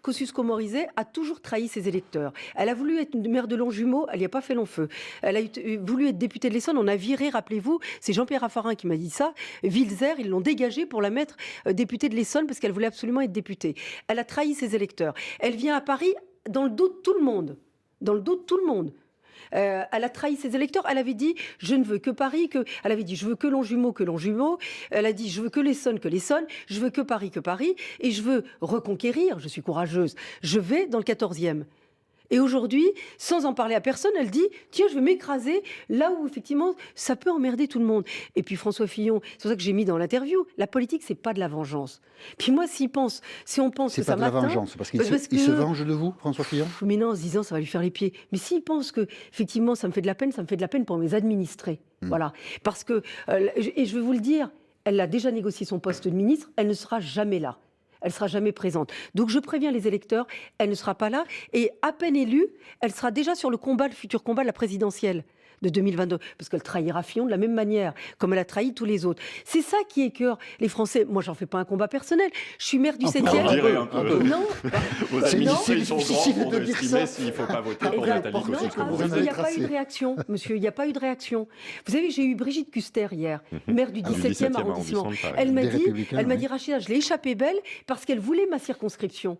Kosciusko-Morizet a toujours trahi ses électeurs. Elle a voulu être maire de Longjumeau, elle n'y a pas fait long feu. Elle a voulu être députée de l'Essonne, on a viré, rappelez-vous, c'est Jean-Pierre Raffarin qui m'a dit ça, Wilzer, ils l'ont dégagée pour la mettre députée de l'Essonne parce qu'elle voulait absolument être députée. Elle a trahi ses électeurs. Elle vient à Paris dans le dos de tout le monde. Dans le dos de tout le monde. Elle a trahi ses électeurs. Elle avait dit je ne veux que Paris, elle avait dit je veux que Longjumeau, que Longjumeau. Elle a dit je veux que l'Essonne, je veux que Paris, et je veux reconquérir. Je suis courageuse. Je vais dans le 14e. Et aujourd'hui, sans en parler à personne, elle dit tiens, je vais m'écraser là où effectivement ça peut emmerder tout le monde. Et puis François Fillon, c'est pour ça que j'ai mis dans l'interview, la politique c'est pas de la vengeance. Puis moi, si on pense que ça m'atteint, c'est pas de la vengeance, parce qu'il se venge de vous, François Fillon. Mais non, en se disant ça va lui faire les pieds. Mais s'il pense que effectivement ça me fait de la peine, ça me fait de la peine pour mes administrés. Voilà, parce que et je vais vous le dire, elle a déjà négocié son poste de ministre, elle ne sera jamais là. Elle ne sera jamais présente. Donc je préviens les électeurs, elle ne sera pas là. Et à peine élue, elle sera déjà sur le futur combat de la présidentielle de 2022. Parce qu'elle trahira Fillon de la même manière, comme elle a trahi tous les autres. C'est ça qui écœure les Français. Moi, j'en fais pas un combat personnel. Je suis maire du 7e. Non. Vos administrés sont difficile grands pour de dire estimer ça. s'il ne faut pas voter pour Nathalie Kosciusko-Morizet. Il n'y a pas eu de réaction, monsieur. Il n'y a pas eu de réaction. Vous savez, j'ai eu Brigitte Kuster hier, maire du 17e arrondissement. Elle m'a dit, Rachida, je l'ai échappé belle parce qu'elle voulait ma circonscription.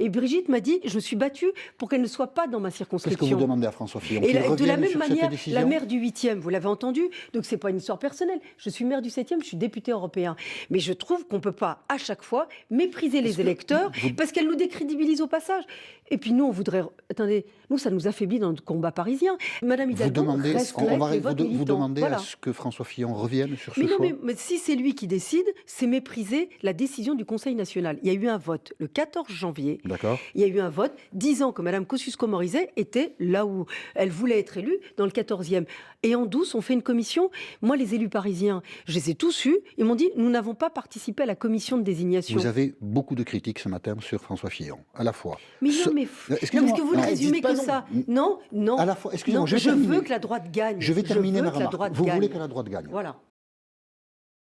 Et Brigitte m'a dit, je me suis battue pour qu'elle ne soit pas dans ma circonscription. Qu'est-ce que vous demandez à François Fillon? Et de la même manière, la maire du 8e, vous l'avez entendu, donc c'est pas une histoire personnelle. Je suis maire du 7e, je suis député européen. Mais je trouve qu'on ne peut pas, à chaque fois, mépriser les électeurs parce qu'elle nous décrédibilise au passage. Et puis nous, on voudrait... Attendez, nous, ça nous affaiblit dans notre combat parisien. Madame Hidalgo, vous demandez à ce que François Fillon revienne sur ce choix. Mais si c'est lui qui décide, c'est mépriser la décision du Conseil national. Il y a eu un vote le 14 janvier. D'accord. Il y a eu un vote disant que Mme Kosciusko-Morizet était là où elle voulait être élue, dans le 14e. Et en douce, on fait une commission. Moi, les élus parisiens, je les ai tous eus. Ils m'ont dit, nous n'avons pas participé à la commission de désignation. Vous avez beaucoup de critiques ce matin sur François Fillon, à la fois. Mais non, mais est-ce que vous ne résumez que ça? Non, non. À la fois, excusez-moi, je veux que la droite gagne. Je vais terminer, Vous ma remarque. Vous voulez que la droite gagne. Voilà.